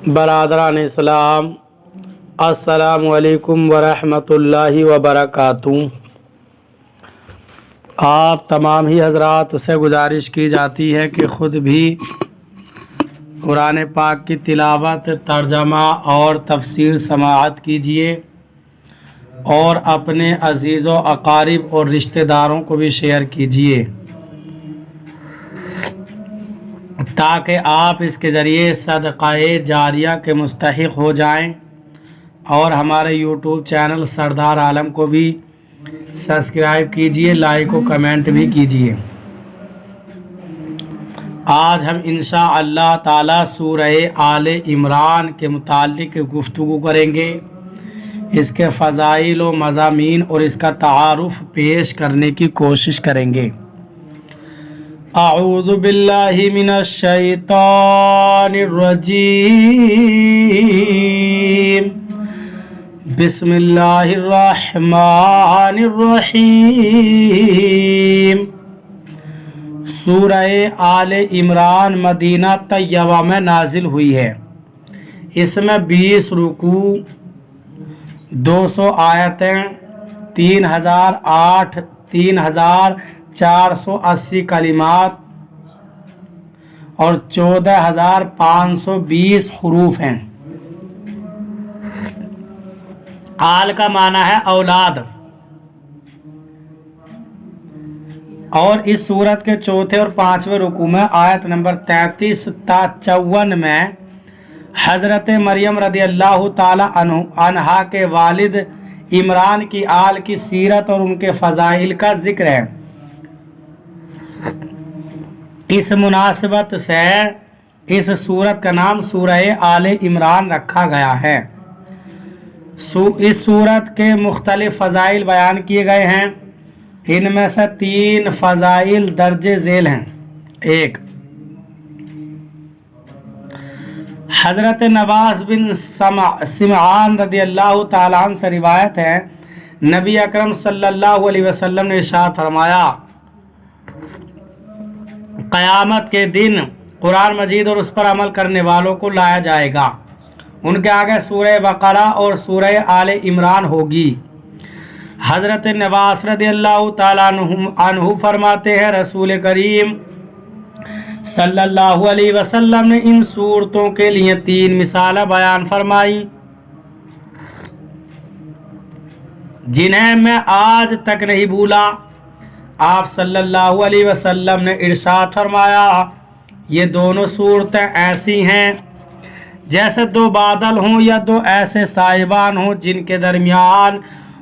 برادران اسلام، السلام علیکم ورحمۃ اللہ وبرکاتہ۔ آپ تمام ہی حضرات سے گزارش کی جاتی ہے کہ خود بھی قرآن پاک کی تلاوت، ترجمہ اور تفسیر سماعت کیجیے اور اپنے عزیز و اقارب اور رشتہ داروں کو بھی شیئر کیجیے تاکہ آپ اس کے ذریعے صدقہ جاریہ کے مستحق ہو جائیں، اور ہمارے یوٹیوب چینل سردار عالم کو بھی سبسکرائب کیجیے، لائک و کمنٹ بھی کیجیے۔ آج ہم انشاءاللہ تعالی سورہ آل عمران کے متعلق گفتگو کریں گے، اس کے فضائل و مضامین اور اس کا تعارف پیش کرنے کی کوشش کریں گے۔ اعوذ باللہ من الشیطان الرجیم، بسم اللہ الرحمن الرحیم۔ سورہ آل عمران مدینہ طیبہ میں نازل ہوئی ہے۔ اس میں 20 رکوع، 200 آیتیں، 3480 کلمات اور 14520 حروف ہیں۔ آل کا معنی ہے اولاد، اور اس سورت کے چوتھے اور پانچویں رکوع میں آیت نمبر 33 تا 54 میں حضرت مریم رضی اللہ تعالی عنہا کے والد عمران کی آل کی سیرت اور ان کے فضائل کا ذکر ہے۔ اس مناسبت سے اس سورت کا نام سورہ آل عمران رکھا گیا ہے۔ اس سورت کے مختلف فضائل بیان کیے گئے ہیں، ان میں سے 3 فضائل درج ذیل ہیں۔ 1، حضرت نواس بن سمعان رضی اللہ تعالیٰ عنہ سے روایت ہے، نبی اکرم صلی اللہ علیہ وسلم نے ارشاد فرمایا، قیامت کے دن قرآن مجید اور اس پر عمل کرنے والوں کو لایا جائے گا، ان کے آگے سورہ بقرہ اور سورہ آل عمران ہوگی۔ حضرت نواس رضی اللہ تعالیٰ عنہ فرماتے ہیں، رسول کریم صلی اللہ علیہ وسلم نے ان صورتوں کے لیے 3 مثالیں بیان فرمائی جنہیں میں آج تک نہیں بھولا۔ آپ صلی اللہ علیہ وسلم نے ارشاد فرمایا، یہ دونوں صورتیں ایسی ہیں جیسے 2 بادل ہوں یا 2 ایسے صاحبان ہوں جن کے درمیان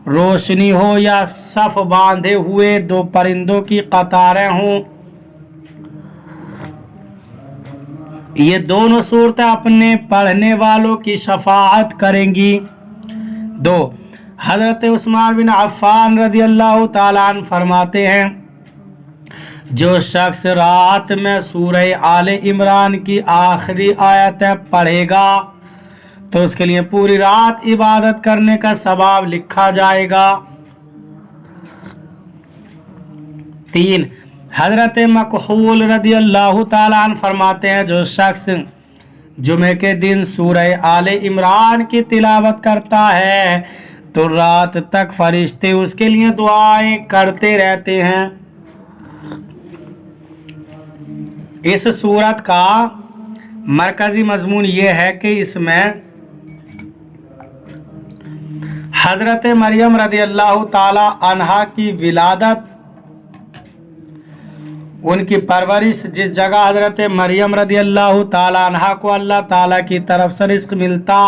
روشنی ہو، یا صف باندھے ہوئے 2 پرندوں کی قطاریں ہوں۔ یہ دونوں صورتیں اپنے پڑھنے والوں کی شفاعت کریں گی۔ 2، حضرت عثمان بن عفان رضی اللہ تعالیٰ عنہ فرماتے ہیں، جو شخص رات میں سورہ آل عمران کی آخری آیتیں پڑھے گا تو اس کے لیے پوری رات عبادت کرنے کا ثواب لکھا جائے گا۔ 3، حضرت مکحول رضی اللہ تعالیٰ عنہ فرماتے ہیں، جو شخص جمعے کے دن سورہ آل عمران کی تلاوت کرتا ہے تو رات تک فرشتے اس کے لیے دعائیں کرتے رہتے ہیں۔ اس سورت کا مرکزی مضمون یہ ہے کہ اس میں حضرت مریم رضی اللہ تعالی عنہا کی ولادت، ان کی پرورش، جس جگہ حضرت مریم رضی اللہ تعالی عنہا کو اللہ تعالی کی طرف سے رزق ملتا،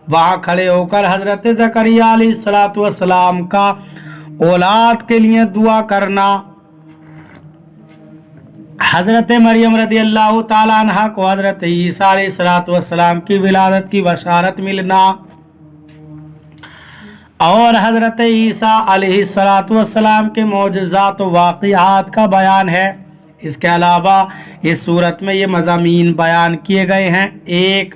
وہاں کھڑے ہو کر حضرت زکریا علیہ السلام کا اولاد کے لیے دعا کرنا، حضرت مریم رضی اللہ تعالی عنہا کو حضرت عیسیٰ علیہ السلام کی ولادت کی بشارت ملنا، اور حضرت عیسیٰ علیہ السلام کے معجزات و واقعات کا بیان ہے۔ اس کے علاوہ اس صورت میں یہ مضامین بیان کیے گئے ہیں۔ 1،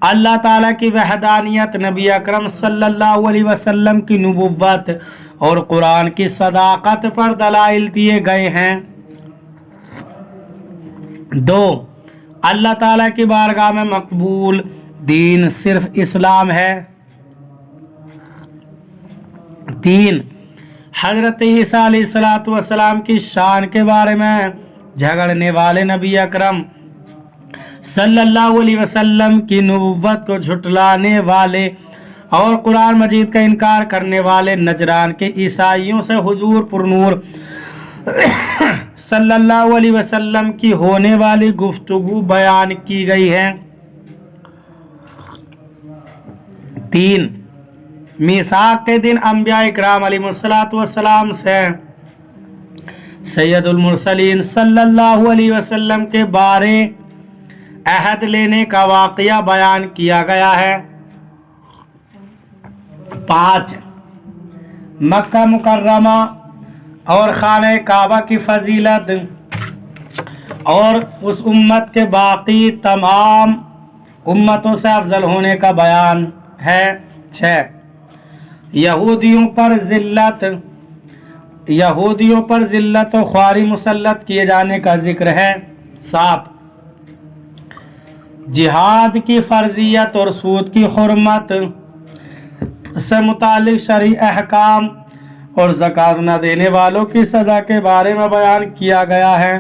اللہ تعالیٰ کی وحدانیت، نبی اکرم صلی اللہ علیہ وسلم کی نبوت اور قرآن کی صداقت پر دلائل دیے گئے ہیں۔ 2، اللہ تعالیٰ کی بارگاہ میں مقبول دین صرف اسلام ہے۔ 3 حضرت عیسیٰ علیہ الصلوۃ والسلام کی شان کے بارے میں جھگڑنے والے نبی اکرم صلی اللہ علیہ وسلم کی نبوت کو جھٹلانے والے اور قرآن مجید کا انکار کرنے والے نجران کے عیسائیوں سے حضور پرنور صلی اللہ علیہ وسلم کی ہونے والی گفتگو بیان کی گئی ہے۔ 3 میثاق کے دن انبیاء اکرام علیہ الصلوۃ والسلام سے سید المرسلین صلی اللہ علیہ وسلم کے بارے عہد لینے کا واقعہ بیان کیا گیا ہے۔ 5 مکہ مکرمہ اور خانہ کعبہ کی فضیلت اور اس امت کے باقی تمام امتوں سے افضل ہونے کا بیان ہے۔ 6 یہودیوں پر ذلت و خواری مسلط کیے جانے کا ذکر ہے۔ 7 جہاد کی فرضیت اور سود کی حرمت سے متعلق شرعی احکام اور زکوٰۃ نہ دینے والوں کی سزا کے بارے میں بیان کیا گیا ہے۔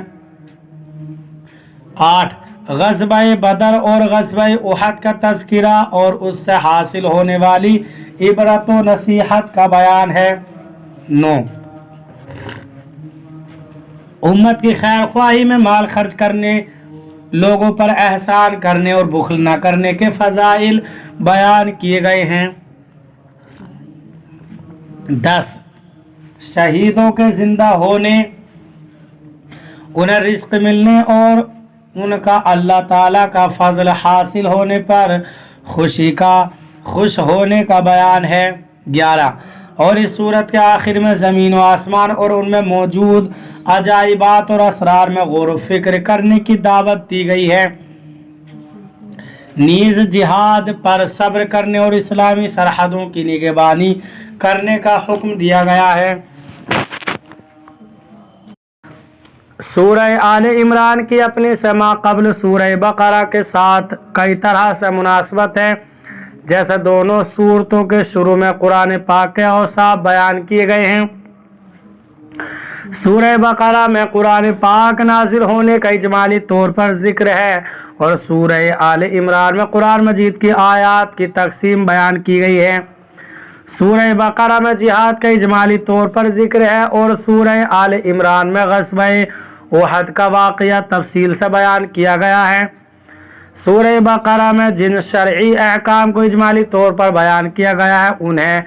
8 غزوہ بدر اور غزوہ احد کا تذکرہ اور اس سے حاصل ہونے والی عبرت و نصیحت کا بیان ہے۔ 9 امت کی خیر خواہی میں مال خرچ کرنے، لوگوں پر احسان کرنے اور بخل نہ کرنے کے فضائل بیان کیے گئے ہیں۔ 10 شہیدوں کے زندہ ہونے، انہیں رزق ملنے اور ان کا اللہ تعالیٰ کا فضل حاصل ہونے پر خوش ہونے کا بیان ہے۔ 11 اور اس صورت کے آخر میں زمین و آسمان اور ان میں موجود عجائبات اور اسرار میں غور و فکر کرنے کی دعوت دی گئی ہے۔ نیز جہاد پر صبر کرنے اور اسلامی سرحدوں کی نگہبانی کرنے کا حکم دیا گیا ہے۔ سورہ آل عمران کی اپنے سے ما قبل سورہ بقرہ کے ساتھ کئی طرح سے مناسبت ہے، جیسے دونوں سورتوں کے شروع میں قرآن پاک کے اوصاف بیان کیے گئے ہیں۔ سورہ بقرہ میں قرآن پاک نازل ہونے کا اجمالی طور پر ذکر ہے اور سورہ آل عمران میں قرآن مجید کی آیات کی تقسیم بیان کی گئی ہے۔ سورہ بقرہ میں جہاد کا اجمالی طور پر ذکر ہے اور سورہ آل عمران میں غزوہ احد کا واقعہ تفصیل سے بیان کیا گیا ہے۔ سورہ بقرہ میں جن شرعی احکام کو اجمالی طور پر بیان کیا گیا ہے انہیں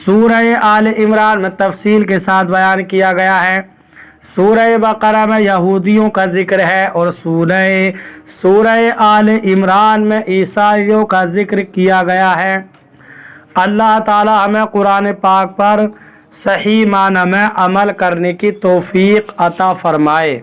سورہ آل عمران میں تفصیل کے ساتھ بیان کیا گیا ہے۔ سورہ بقرہ میں یہودیوں کا ذکر ہے اور سورہ آل عمران میں عیسائیوں کا ذکر کیا گیا ہے۔ اللہ تعالی ہمیں قرآن پاک پر صحیح معنی میں عمل کرنے کی توفیق عطا فرمائے۔